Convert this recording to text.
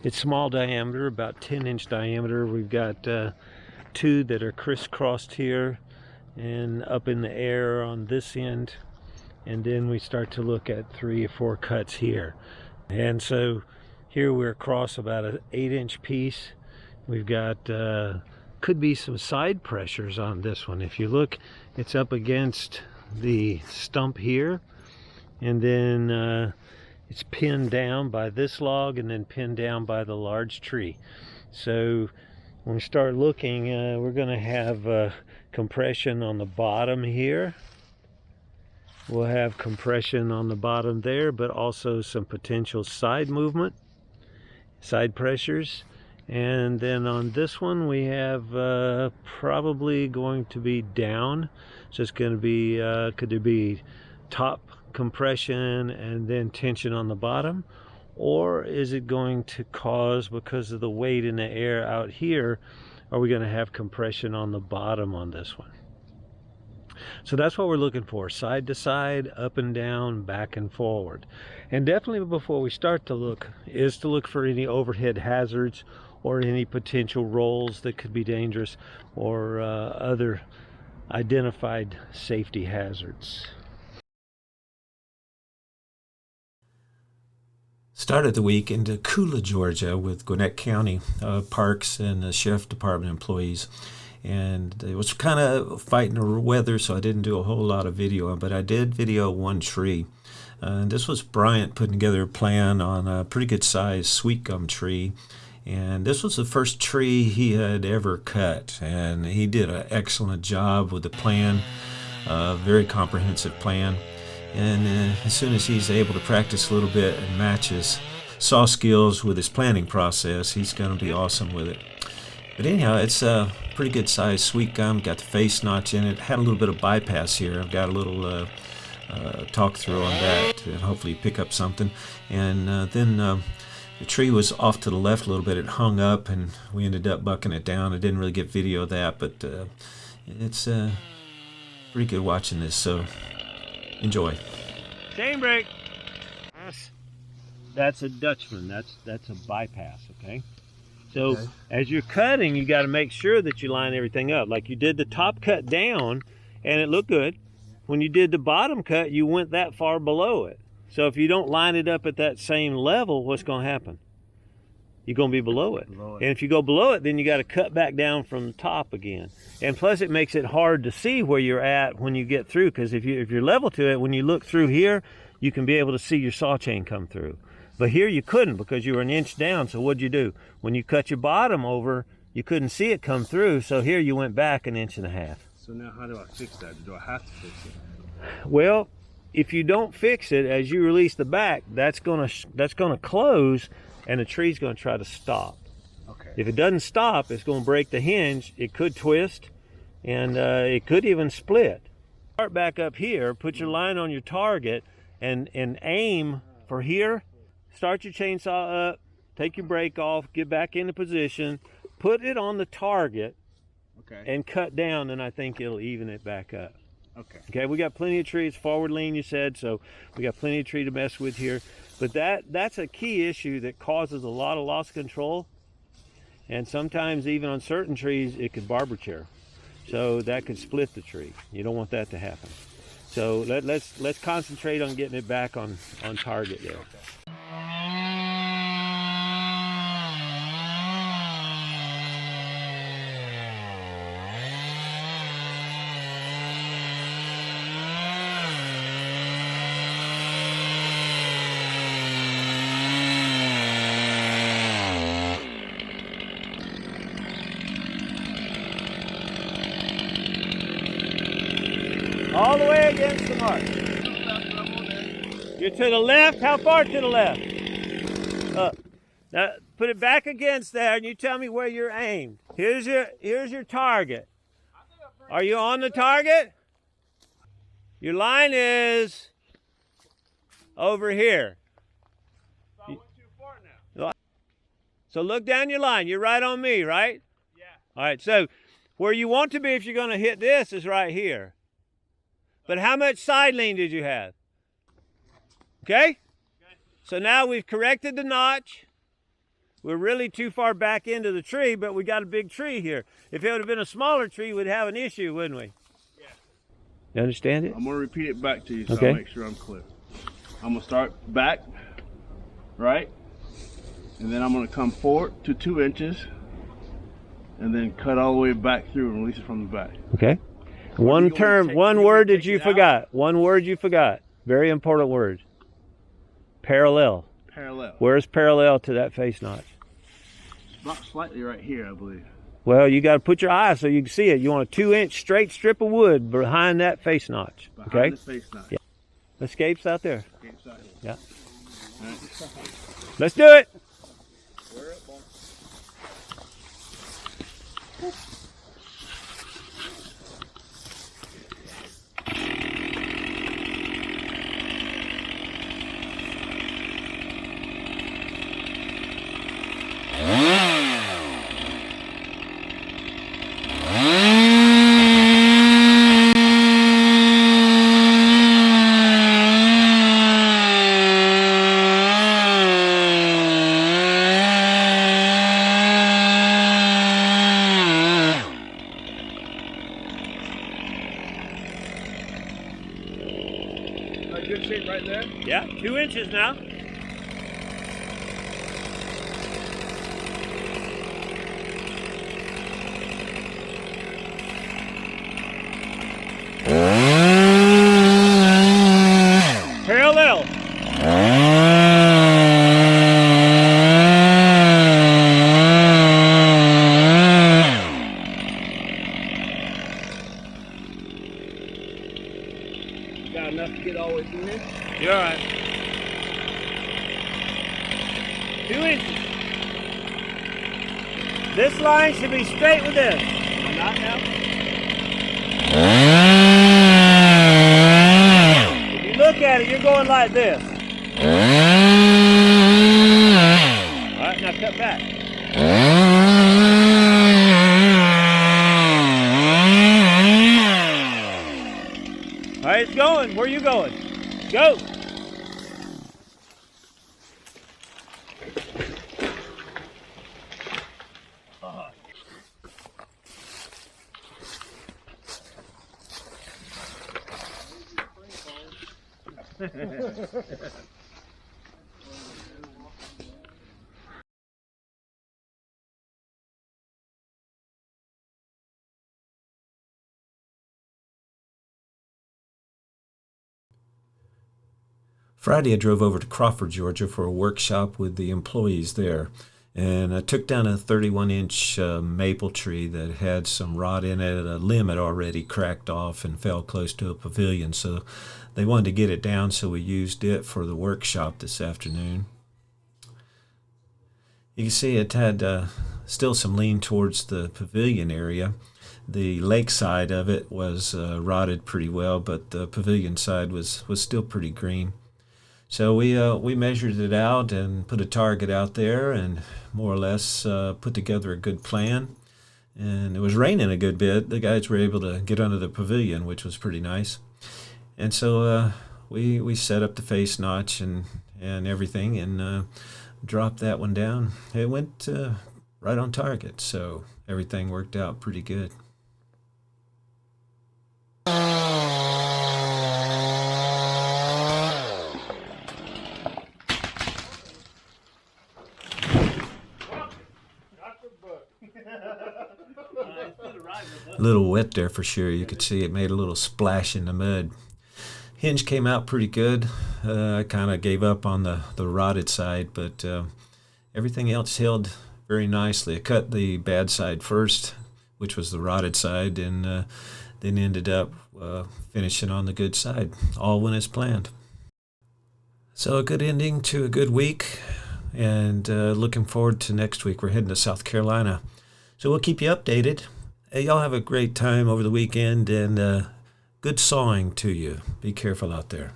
It's small diameter, about 10-inch diameter. We've got two that are crisscrossed here and up in the air on this end, and then we start to look at 3 or 4 cuts here. And so here we're across about an 8-inch piece. We've got could be some side pressures on this one. If you look, it's up against the stump here, and then it's pinned down by this log and then pinned down by the large tree. So when we start looking, we're going to have compression on the bottom here. We'll have compression on the bottom there, but also some potential side movement, side pressures. And then on this one we have probably going to be down. So it's going to be, could there be top compression and then tension on the bottom? Or is it going to cause, because of the weight in the air out here, are we going to have compression on the bottom on this one? So that's what we're looking for, side to side, up and down, back and forward. And definitely before we start to look, is to look for any overhead hazards or any potential rolls that could be dangerous, or other identified safety hazards. Started the week in Kula, Georgia with Gwinnett County Parks and Sheriff Department employees. And it was kind of fighting the weather, so I didn't do a whole lot of video, but I did video one tree. And this was Bryant putting together a plan on a pretty good sized sweet gum tree. And this was the first tree he had ever cut. And he did an excellent job with the plan, very comprehensive plan. And as soon as he's able to practice a little bit and match his saw skills with his planning process, he's going to be awesome with it. But anyhow, it's a pretty good sized sweet gum, got the face notch in it, had a little bit of bypass here. I've got a little talk through on that and hopefully pick up something. And then the tree was off to the left a little bit. It hung up and we ended up bucking it down. I didn't really get video of that, but it's pretty good watching this, so enjoy. Chain brake. That's a Dutchman. That's a bypass, okay? So as you're cutting, you got to make sure that you line everything up. Like you did the top cut down and it looked good. When you did the bottom cut, you went that far below it. So if you don't line it up at that same level, what's going to happen? You're going to be below it. And if you go below it, then you got to cut back down from the top again. And plus it makes it hard to see where you're at when you get through, because if you're level to it, when you look through here, you can be able to see your saw chain come through. But here you couldn't, because you were an inch down. So what'd you do? When you cut your bottom over, you couldn't see it come through. So here you went back 1.5 inches. So now how do I fix that? Do I have to fix it? Well, if you don't fix it as you release the back, that's gonna close, and the tree's gonna try to stop. Okay. If it doesn't stop, it's gonna break the hinge. It could twist, and it could even split. Start back up here. Put your line on your target, and aim for here. Start your chainsaw up, take your brake off, get back into position, put it on the target, and cut down, and I think it'll even it back up. Okay, we got plenty of trees, forward lean you said, so we got plenty of tree to mess with here. But that's a key issue that causes a lot of loss of control, and sometimes even on certain trees it could barber chair. So that could split the tree. You don't want that to happen. So let's concentrate on getting it back on target there. All the way against the mark. You're to the left. How far to the left? Now put it back against there, and you tell me where you're aimed. Here's your target. Are you on the target? Your line is over here. So I went too far now. So look down your line. You're right on me, right? Yeah. All right. So where you want to be if you're going to hit this is right here. But how much side lean did you have? Okay? So now we've corrected the notch. We're really too far back into the tree, but we got a big tree here. If it would have been a smaller tree, we'd have an issue, wouldn't we? Yeah. You understand it? I'm gonna repeat it back to you so Okay. I'll make sure I'm clear. I'm gonna start back, right? And then I'm gonna come forward to 2 inches and then cut all the way back through and release it from the back. Okay. you One want me to term, take- one you want me word to that take you it out? forgot. One word you forgot. Very important word. Parallel. Parallel. Where's parallel to that face notch? About slightly right here, I believe. Well, you got to put your eye so you can see it. You want a 2-inch straight strip of wood behind that face notch. Behind Okay? the face notch. Yeah. Escapes out there. Escapes out here. Yeah. All right. Let's do it. We're up, boy. Good shape right there. Yeah, 2 inches now. Parallel. Got enough to get all the way through here? You're all right. 2 inches. This line should be straight with this. I'm not now. If you look at it, you're going like this. All right, now cut back. All right, it's going. Where are you going? Go. Friday, I drove over to Crawford, Georgia for a workshop with the employees there. And I took down a 31-inch maple tree that had some rot in it. A limb had already cracked off and fell close to a pavilion. So they wanted to get it down, so we used it for the workshop this afternoon. You can see it had still some lean towards the pavilion area. The lake side of it was rotted pretty well, but the pavilion side was still pretty green. So we measured it out and put a target out there and more or less put together a good plan. And it was raining a good bit. The guys were able to get under the pavilion, which was pretty nice. And so we set up the face notch and everything and dropped that one down. It went right on target, so everything worked out pretty good. A little wet there for sure. You could see it made a little splash in the mud. Hinge came out pretty good. I kind of gave up on the rotted side, but everything else held very nicely. I cut the bad side first, which was the rotted side, and then ended up finishing on the good side. All went as planned. So a good ending to a good week, and looking forward to next week. We're heading to South Carolina. So we'll keep you updated. Hey, y'all have a great time over the weekend, and good sawing to you. Be careful out there.